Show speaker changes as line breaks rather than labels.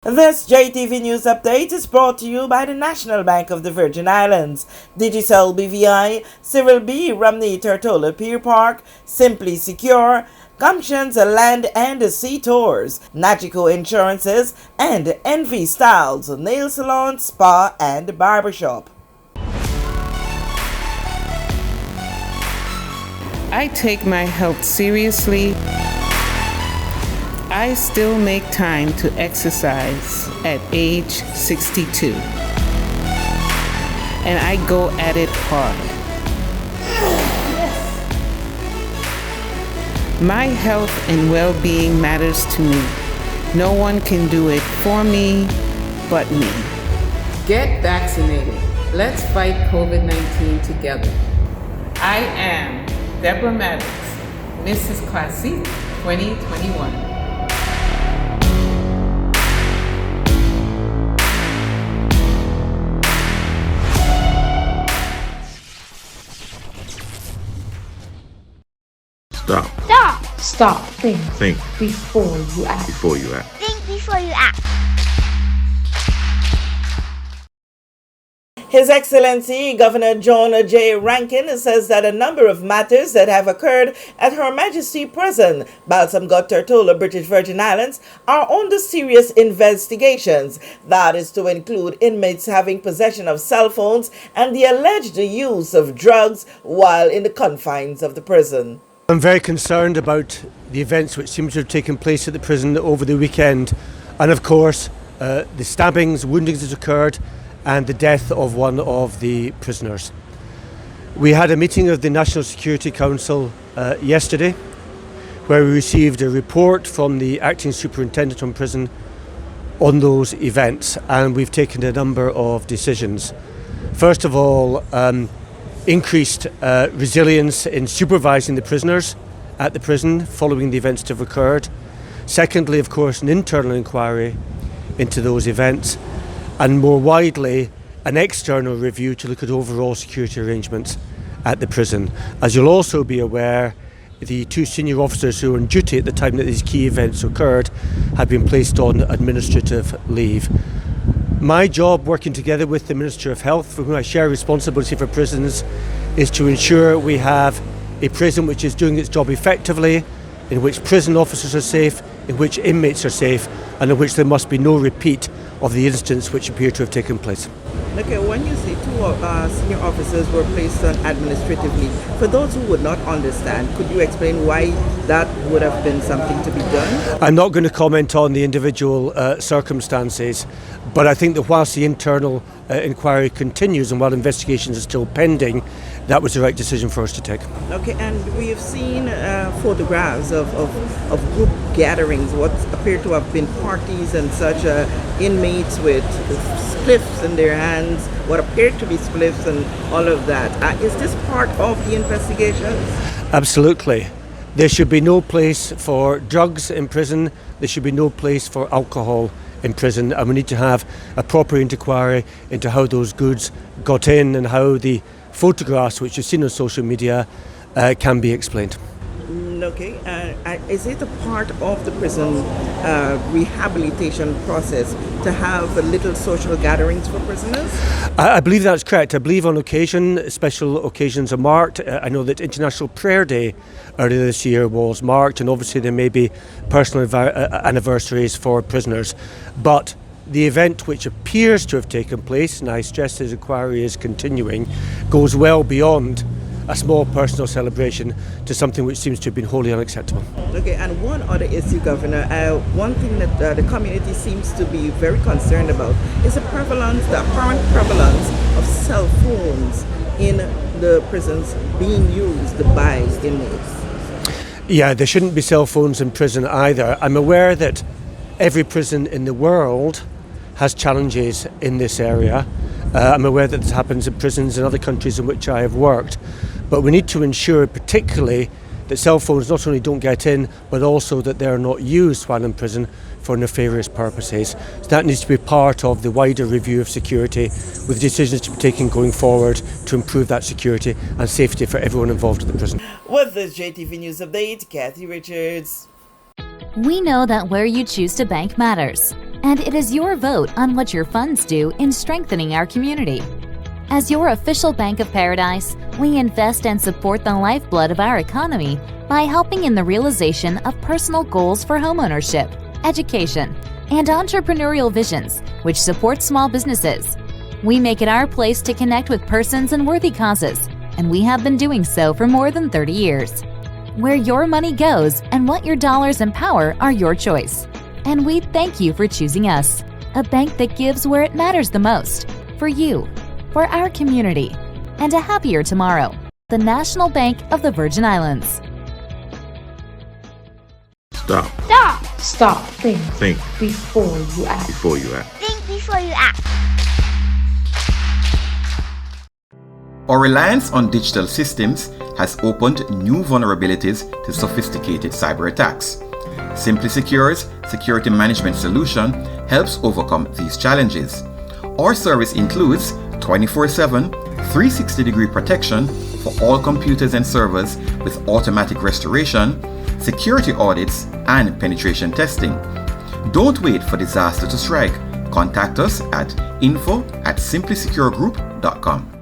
This JTV News Update is brought to you by the National Bank of the Virgin Islands, Digicel BVI, Cyril B. Romney Tortola Pier Park, Simply Secure, Gumptions Land and Sea Tours, Nagico Insurances, and Envy Styles, Nail Salon, Spa, and Barbershop.
I take my health seriously. I still make time to exercise at age 62. And I go at it hard. My health and well-being matters to me. No one can do it for me but me. Get vaccinated. Let's fight COVID-19 together. I am Deborah Maddox, Mrs. Classique 2021.
Stop.
Stop. Stop. Think.
Think.
Before you act.
Before you act.
Think before you act.
His Excellency Governor John J. Rankin says that a number of matters that have occurred at Her Majesty Prison, Balsum, Ghut, Tortola, British Virgin Islands, are under serious investigations. That is to include inmates having possession of cell phones and the alleged use of drugs while in the confines of the prison.
I'm very concerned about the events which seem to have taken place at the prison over the weekend, and of course the stabbings, woundings that occurred, and the death of one of the prisoners. We had a meeting of the National Security Council yesterday, where we received a report from the Acting Superintendent on Prison on those events, and we've taken a number of decisions. First of all, increased resilience in supervising the prisoners at the prison following the events that have occurred. Secondly, of course, an internal inquiry into those events, and more widely, an external review to look at overall security arrangements at the prison. As you'll also be aware, the two senior officers who were on duty at the time that these key events occurred have been placed on administrative leave. My job, working together with the Minister of Health, for whom I share responsibility for prisons, is to ensure we have a prison which is doing its job effectively, in which prison officers are safe, in which inmates are safe, and in which there must be no repeat of the incidents which appear to have taken place.
Okay, when you say two senior officers were placed on administrative leave, for those who would not understand, could you explain why that would have been something to be done?
I'm not going to comment on the individual circumstances, but I think that whilst the internal inquiry continues and while investigations are still pending, that was the right decision for us to take.
Okay, and we have seen photographs of group gatherings, what appear to have been parties and such, inmates with spliffs in their hands, what appeared to be spliffs and all of that. Is this part of the investigations?
Absolutely. There should be no place for drugs in prison. There should be no place for alcohol in prison, and we need to have a proper inquiry into how those goods got in and how the photographs which you've seen on social media can be explained.
Okay, is it a part of the prison rehabilitation process to have little social gatherings for prisoners?
I believe that's correct. I believe on occasion, special occasions are marked. I know that International Prayer Day earlier this year was marked, and obviously there may be personal anniversaries for prisoners. But the event which appears to have taken place, and I stress this inquiry is continuing, goes well beyond a small personal celebration to something which seems to have been wholly unacceptable.
Okay, and one other issue, Governor, one thing that the community seems to be very concerned about is the apparent prevalence of cell phones in the prisons being used by inmates.
Yeah, there shouldn't be cell phones in prison either. I'm aware that every prison in the world has challenges in this area. I'm aware that this happens in prisons in other countries in which I have worked. But we need to ensure particularly that cell phones not only don't get in, but also that they're not used while in prison for nefarious purposes. So that needs to be part of the wider review of security, with decisions to be taken going forward to improve that security and safety for everyone involved in the prison.
With this JTV News Update, Kathy Richards.
We know that where you choose to bank matters.
And it is your vote on what your funds do in strengthening our community. As your official Bank of Paradise, we invest and support the lifeblood of our economy by helping in the realization of personal goals for homeownership, education, and entrepreneurial visions, which support small businesses. We make it our place to connect with persons and worthy causes, and we have been doing so for more than 30 years. Where your money goes and what your dollars empower are your choice. And we thank you for choosing us, a bank that gives where it matters the most, for you, for our community, and a happier tomorrow. The National Bank of the Virgin Islands.
Stop.
Stop. Stop. Think.
Think
Before you act.
before you act.
Think before you act.
Our reliance on digital systems has opened new vulnerabilities to sophisticated cyber attacks. Simply Secure's security management solution helps overcome these challenges. Our service includes 24/7, 360-degree protection for all computers and servers with automatic restoration, security audits, and penetration testing. Don't wait for disaster to strike. Contact us at info@simplysecuregroup.com.